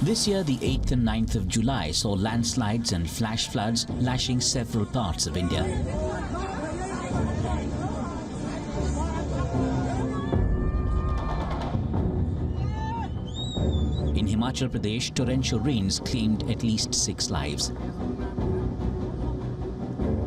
This year, the 8th and 9th of July saw landslides and flash floods lashing several parts of India. In Himachal Pradesh, torrential rains claimed at least 6 lives.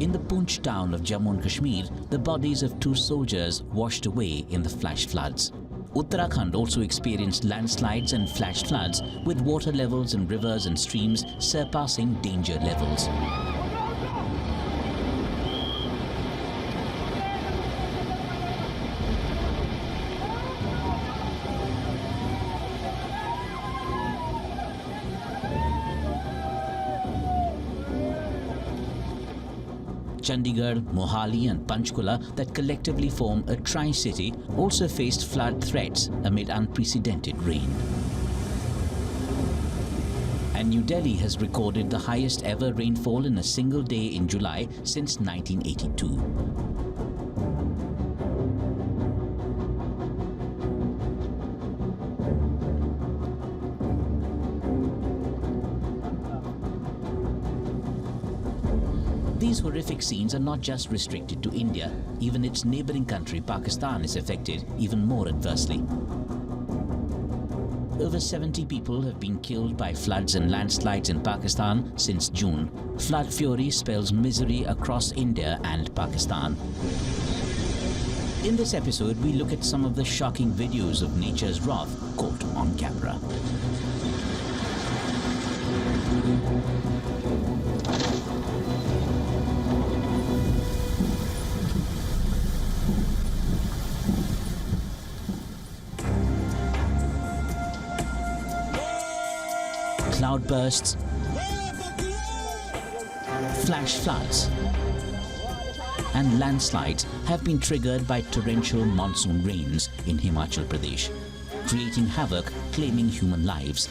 In the Poonch town of Jammu and Kashmir, the bodies of 2 soldiers washed away in the flash floods. Uttarakhand also experienced landslides and flash floods, with water levels in rivers and streams surpassing danger levels. Chandigarh, Mohali and Panchkula, that collectively form a tri-city, also faced flood threats amid unprecedented rain. And New Delhi has recorded the highest ever rainfall in a single day in July since 1982. These horrific scenes are not just restricted to India. Even its neighboring country, Pakistan, is affected even more adversely. Over 70 people have been killed by floods and landslides in Pakistan since June. Flood fury spells misery across India and Pakistan. In this episode, we look at some of the shocking videos of nature's wrath caught on camera. Cloudbursts, flash floods, and landslides have been triggered by torrential monsoon rains in Himachal Pradesh, creating havoc, claiming human lives.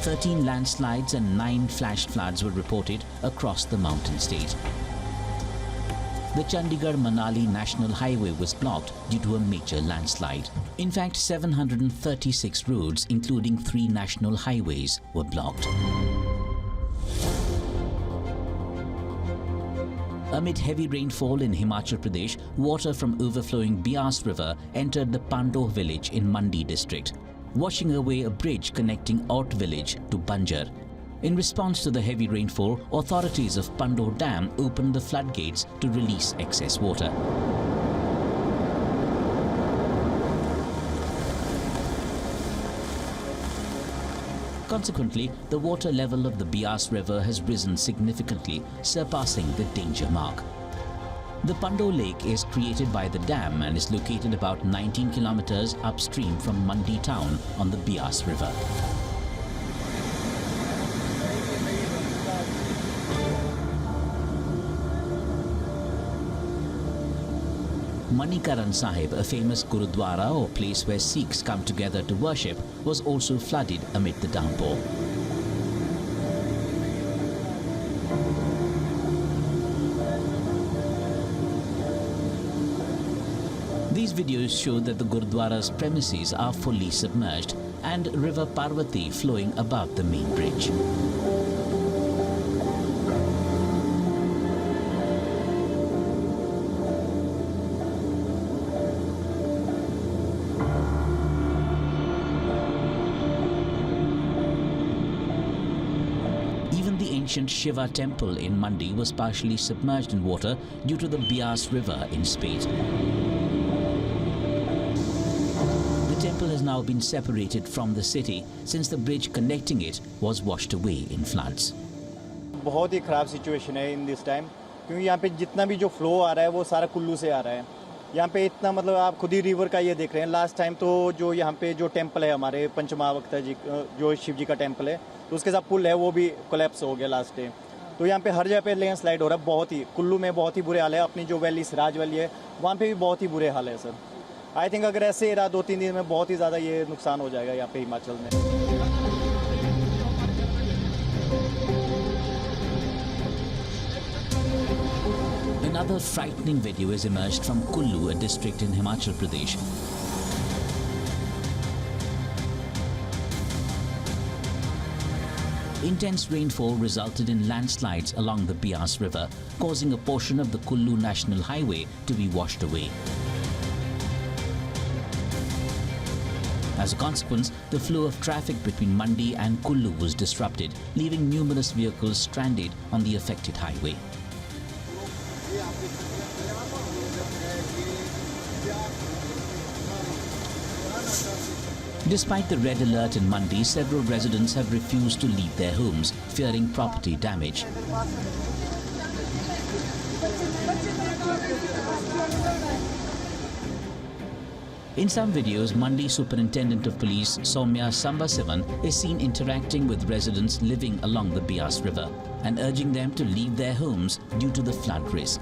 "13 landslides and 9 flash floods were reported across the mountain state. The Chandigarh-Manali National Highway was blocked due to a major landslide. In fact, 736 roads, including 3 national highways, were blocked. Amid heavy rainfall in Himachal Pradesh, water from overflowing Beas River entered the Pandoh village in Mandi district, washing away a bridge connecting Ort village to Banjar. In response to the heavy rainfall, authorities of Pandoh Dam opened the floodgates to release excess water. Consequently, the water level of the Beas River has risen significantly, surpassing the danger mark. The Pandoh Lake is created by the dam and is located about 19 kilometers upstream from Mandi town on the Beas River. Manikaran Sahib, a famous Gurudwara or place where Sikhs come together to worship, was also flooded amid the downpour. These videos show that the Gurudwara's premises are fully submerged and River Parvati flowing above the main bridge. Ancient Shiva temple in Mandi was partially submerged in water due to the Beas River in spate. The temple has now been separated from the city since the bridge connecting it was washed away in floods. बहुत ही खराब situation है in this time, क्योंकि यहाँ पे जितना भी जो flow आ रहा है वो सारा कुल्लू से आ रहा है. यहाँ पे इतना मतलब आप खुद ही रिवर का ये देख रहे हैं. लास्ट टाइम तो जो यहाँ पे जो टेम्पल है हमारे पंचमावक्ता जी, जो शिव जी का टेम्पल है, तो उसके साथ पुल है वो भी कोलैप्स हो गया लास्ट टाइम. तो यहाँ पे हर जगह पे लैंडस्लाइड हो रहा है. बहुत ही कुल्लू में बहुत ही बुरे हाल है. अपनी जो वैली सिराज वैली है वहाँ पे भी बहुत ही बुरे हाल है सर. आई थिंक अगर ऐसे रहा 2-3 दिन में बहुत ही ज़्यादा ये नुकसान हो जाएगा यहाँ पे हिमाचल में. In Another frightening video has emerged from Kullu, a district in Himachal Pradesh. Intense rainfall resulted in landslides along the Beas river, causing a portion of the Kullu National Highway to be washed away. As a consequence, the flow of traffic between Mandi and Kullu was disrupted, leaving numerous vehicles stranded on the affected highway. Despite the red alert in Mandi, several residents have refused to leave their homes, fearing property damage. In some videos, Mandi Superintendent of Police Soumya Sambasivan is seen interacting with residents living along the Beas River and urging them to leave their homes due to the flood risk.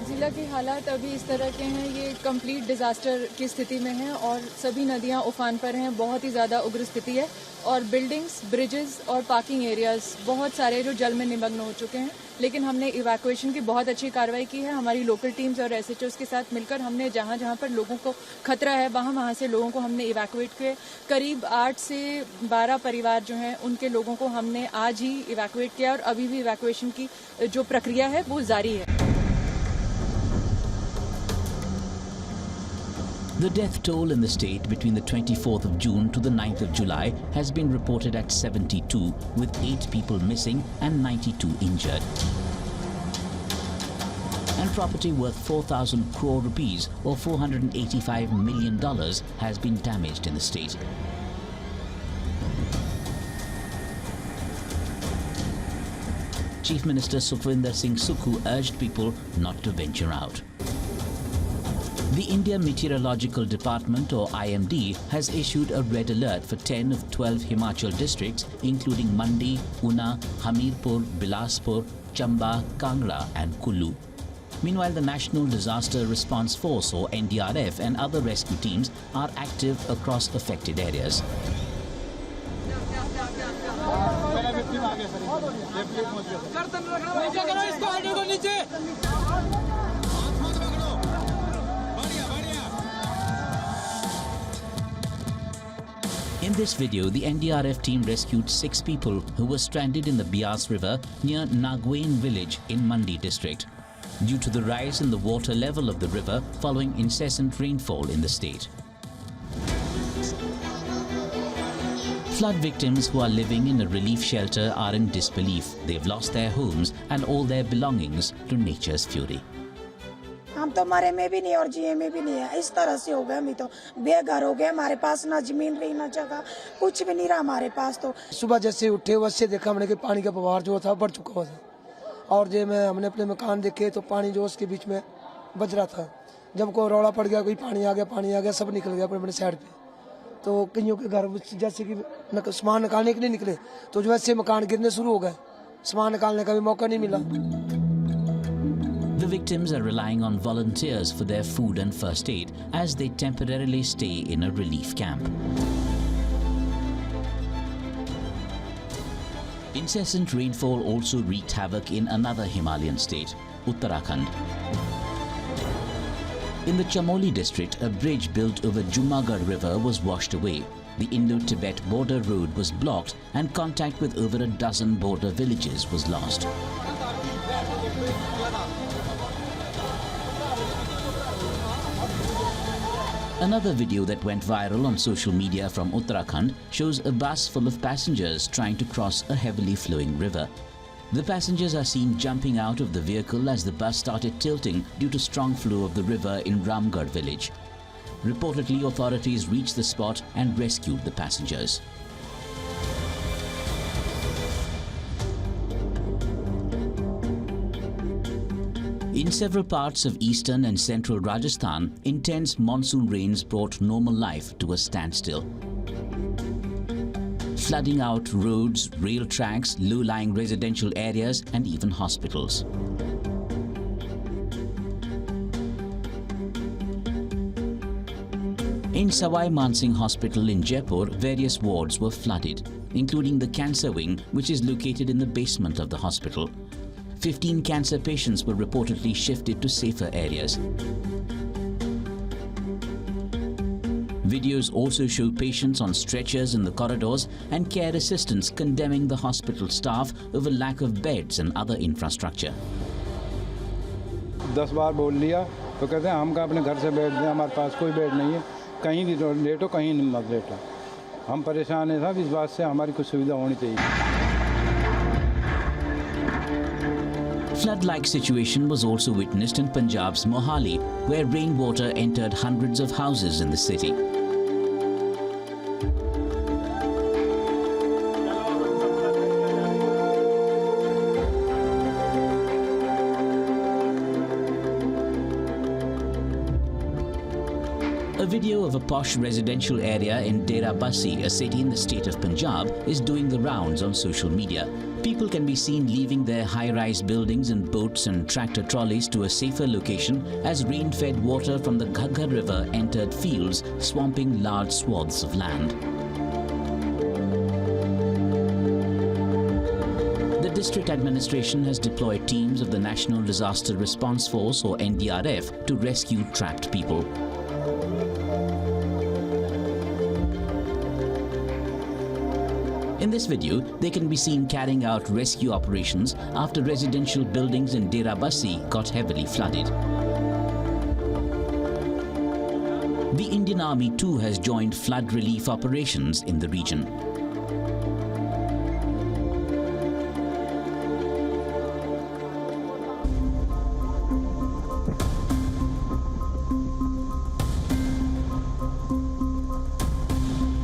जिला के हालात अभी इस तरह के हैं, ये complete disaster की स्थिति में हैं और सभी नदियां उफान पर हैं, बहुत ही ज़्यादा उग्र स्थिति है और बिल्डिंग्स, ब्रिजेस और पार्किंग एरियाज बहुत सारे जो जल में निमग्न हो चुके हैं। लेकिन हमने इवैक्यूएशन की बहुत अच्छी कार्रवाई की है। हमारी लोकल टीम्स और एसएचओस के साथ मिलकर हमने जहां जहां पर लोगों को खतरा है वहां से लोगों को हमने इवैक्यूएट किए। करीब 8 से 12 परिवार जो हैं उनके लोगों को हमने आज ही इवैक्यूएट किया और अभी भी इवैक्यूएशन की जो प्रक्रिया है वो जारी है। The death toll in the state between the 24th of June to the 9th of July has been reported at 72, with 8 people missing and 92 injured. And property worth 4,000 crore rupees or $485 million has been damaged in the state. Chief Minister Sukhwinder Singh Sukhu urged people not to venture out. The India Meteorological Department, or IMD, has issued a red alert for 10 of 12 Himachal districts, including Mandi, Una, Hamirpur, Bilaspur, Chamba, Kangra and Kullu. Meanwhile, the National Disaster Response Force, or NDRF, and other rescue teams are active across affected areas. In this video, the NDRF team rescued 6 people who were stranded in the Beas River near Nagwain village in Mandi district, due to the rise in the water level of the river following incessant rainfall in the state. Flood victims who are living in a relief shelter are in disbelief. They've lost their homes and all their belongings to nature's fury. हम तो मरे में भी नहीं और जिए में भी नहीं है, इस तरह से हो गए। हम तो बेघर हो गए, हमारे पास ना जमीन रही ना जगह, कुछ भी नहीं रहा हमारे पास। तो सुबह जैसे उठे वैसे देखा हमने कि पानी का बहाव जो था बढ़ चुका था और हमने अपने मकान देखे तो पानी जो उसके बीच में बज रहा था। जब कोई रौला पड़ गया, कोई पानी आ गया, सब निकल गया अपने साइड पे। तो कईयों के घर जैसे कि सामान निकालने के लिए निकले तो जो ऐसे मकान गिरने शुरू हो गए, सामान निकालने का भी मौका नहीं मिला। The victims are relying on volunteers for their food and first aid as they temporarily stay in a relief camp. Incessant rainfall also wreaked havoc in another Himalayan state, Uttarakhand. In the Chamoli district, a bridge built over Junagadh River was washed away. The Indo-Tibet border road was blocked and contact with over a dozen border villages was lost. Another video that went viral on social media from Uttarakhand shows a bus full of passengers trying to cross a heavily flowing river. The passengers are seen jumping out of the vehicle as the bus started tilting due to strong flow of the river in Ramgarh village. Reportedly, authorities reached the spot and rescued the passengers. In several parts of eastern and central Rajasthan, intense monsoon rains brought normal life to a standstill. Flooding out roads, rail tracks, low-lying residential areas and even hospitals. In Sawai Mansingh Hospital in Jaipur, various wards were flooded, including the cancer wing, which is located in the basement of the hospital. 15 cancer patients were reportedly shifted to safer areas. Videos also show patients on stretchers in the corridors and care assistants condemning the hospital staff over lack of beds and other infrastructure. 10 बार बोल लिया तो कहते हैं हम कहाँ अपने घर से बैठ दें, हमारे पास कोई बेड नहीं है, कहीं भी लेटो कहीं मत लेटो। हम परेशान हैं साहब, इस बात से हमारी कुछ सुविधा होनी चाहिए। Flood-like situation was also witnessed in Punjab's Mohali, where rainwater entered hundreds of houses in the city. A video of a posh residential area in Dera Bassi, a city in the state of Punjab, is doing the rounds on social media. People can be seen leaving their high-rise buildings in boats and tractor trolleys to a safer location as rain-fed water from the Ghaggar River entered fields, swamping large swaths of land. The district administration has deployed teams of the National Disaster Response Force, or NDRF, to rescue trapped people. In this video, they can be seen carrying out rescue operations after residential buildings in Dera Bassi got heavily flooded. The Indian Army too has joined flood relief operations in the region.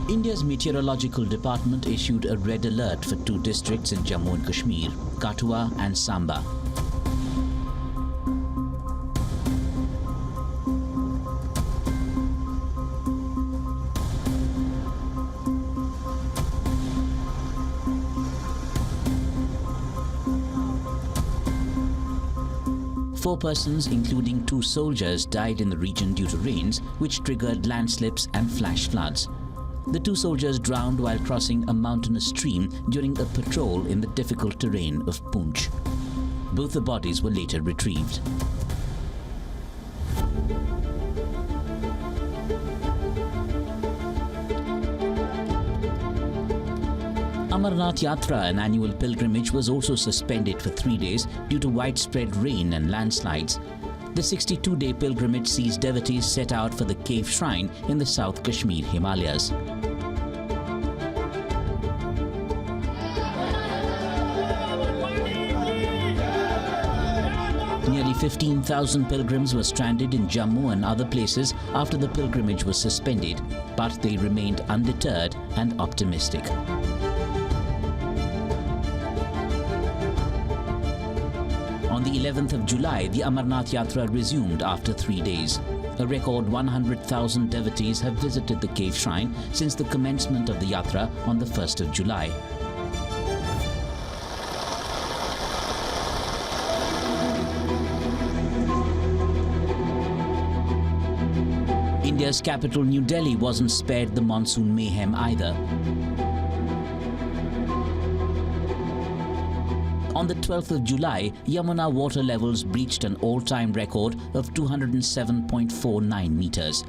India's Meteorological Department issued a red alert for 2 districts in Jammu and Kashmir, Kathua and Samba. Four persons, including 2 soldiers, died in the region due to rains, which triggered landslips and flash floods. The 2 soldiers drowned while crossing a mountainous stream during a patrol in the difficult terrain of Poonch. Both the bodies were later retrieved. Amarnath Yatra, an annual pilgrimage, was also suspended for 3 days due to widespread rain and landslides. The 62-day pilgrimage sees devotees set out for the cave shrine in the South Kashmir Himalayas. Nearly 15,000 pilgrims were stranded in Jammu and other places after the pilgrimage was suspended, but they remained undeterred and optimistic. On the 11th of July, the Amarnath Yatra resumed after 3 days. A record 100,000 devotees have visited the cave shrine since the commencement of the Yatra on the 1st of July. India's capital, New Delhi, wasn't spared the monsoon mayhem either. On the 12th of July, Yamuna water levels breached an all-time record of 207.49 meters.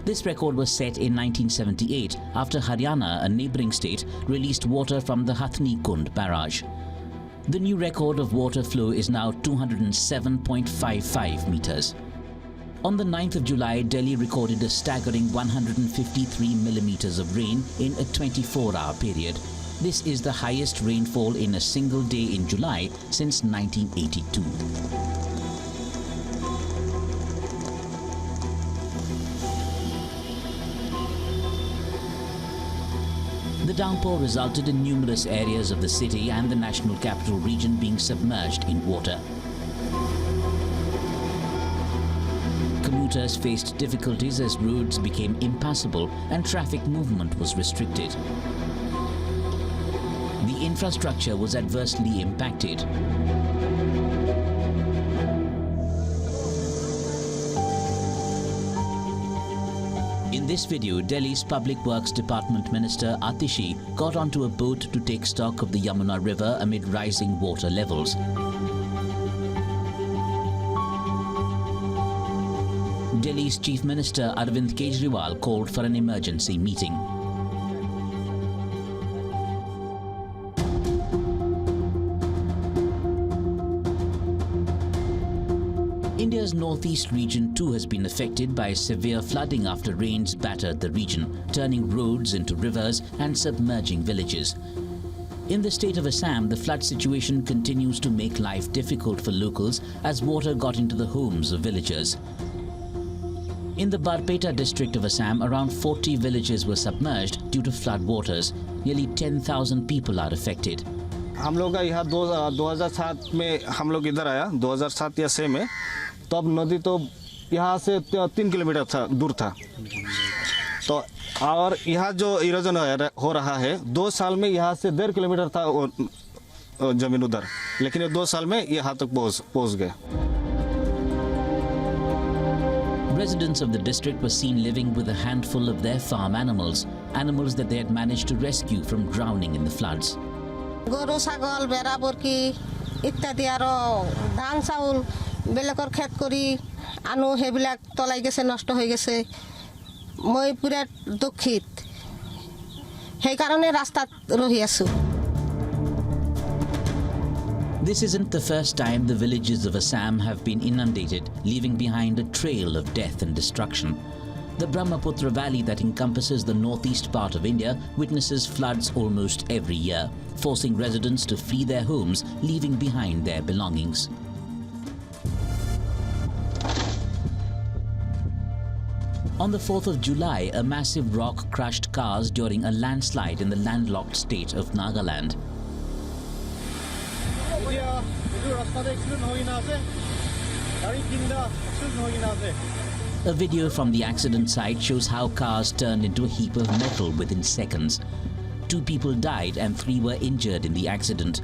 This record was set in 1978 after Haryana, a neighbouring state, released water from the Hathni Kund barrage. The new record of water flow is now 207.55 meters. On the 9th of July, Delhi recorded a staggering 153 millimeters of rain in a 24-hour period. This is the highest rainfall in a single day in July since 1982. The downpour resulted in numerous areas of the city and the national capital region being submerged in water. Commuters faced difficulties as roads became impassable and traffic movement was restricted. The infrastructure was adversely impacted. In this video, Delhi's Public Works Department Minister Atishi got onto a boat to take stock of the Yamuna River amid rising water levels. Delhi's Chief Minister Arvind Kejriwal called for an emergency meeting. India's northeast region too has been affected by severe flooding after rains battered the region, turning roads into rivers and submerging villages. In the state of Assam, the flood situation continues to make life difficult for locals as water got into the homes of villagers. In the Barpeta district of Assam, around 40 villages were submerged due to flood waters. Nearly 10,000 people are affected. हम लोग का यहाँ 2007 में हम लोग इधर आया 2007 या 6 में तब नदी तो यहाँ से 3 किलोमीटर था दूर था तो और यहाँ जो इरोजन हो रहा है 2 साल में यहाँ से 1.5 किलोमीटर था जमीन उधर लेकिन ये 2 साल में यहाँ तक पहुँच गए. Residents of the district were seen living with a handful of their farm animals that they had managed to rescue from drowning in the floods. গরু ছাগল বেড়া বরকি ইত্যাদি আৰু ধান চাউল বেলেগৰ খেত কৰি আনো সেইবিলাক তলাই গেছে নষ্ট হৈ গেছে মই পুৰা দুখিত সেইকাৰণে ৰাস্তাত ৰহি আছো. This isn't the first time the villages of Assam have been inundated, leaving behind a trail of death and destruction. The Brahmaputra Valley that encompasses the northeast part of India witnesses floods almost every year, forcing residents to flee their homes, leaving behind their belongings. On the 4th of July, a massive rock crushed cars during a landslide in the landlocked state of Nagaland. A video from the accident site shows how cars turned into a heap of metal within seconds. 2 people died and 3 were injured in the accident.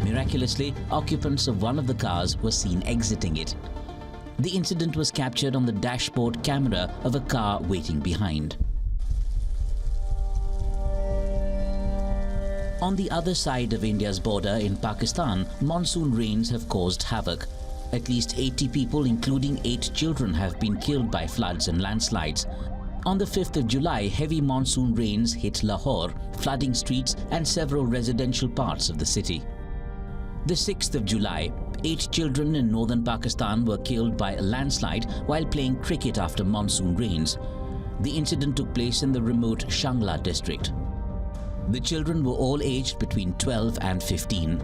Miraculously, occupants of one of the cars were seen exiting it. The incident was captured on the dashboard camera of a car waiting behind. On the other side of India's border in Pakistan, monsoon rains have caused havoc. At least 80 people, including 8 children, have been killed by floods and landslides. On the 5th of July, heavy monsoon rains hit Lahore, flooding streets and several residential parts of the city. The 6th of July, 8 children in northern Pakistan were killed by a landslide while playing cricket after monsoon rains. The incident took place in the remote Shangla district. The children were all aged between 12 and 15.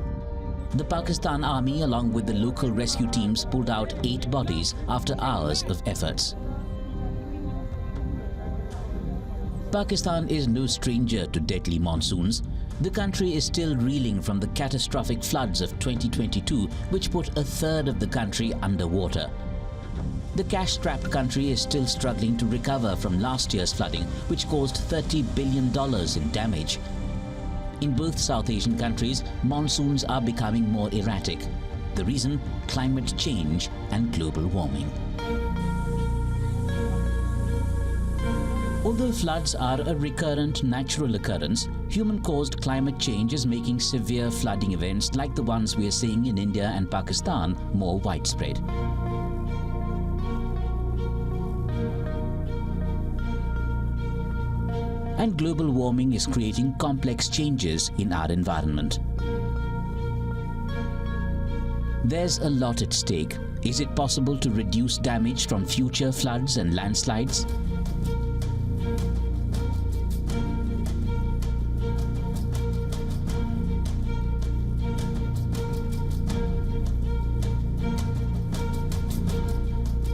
The Pakistan Army, along with the local rescue teams, pulled out 8 bodies after hours of efforts. Pakistan is no stranger to deadly monsoons. The country is still reeling from the catastrophic floods of 2022, which put a third of the country underwater. The cash-strapped country is still struggling to recover from last year's flooding, which caused $30 billion in damage. In both South Asian countries, monsoons are becoming more erratic. The reason? Climate change and global warming. Although floods are a recurrent natural occurrence, human-caused climate change is making severe flooding events like the ones we are seeing in India and Pakistan more widespread. And global warming is creating complex changes in our environment. There's a lot at stake. Is it possible to reduce damage from future floods and landslides?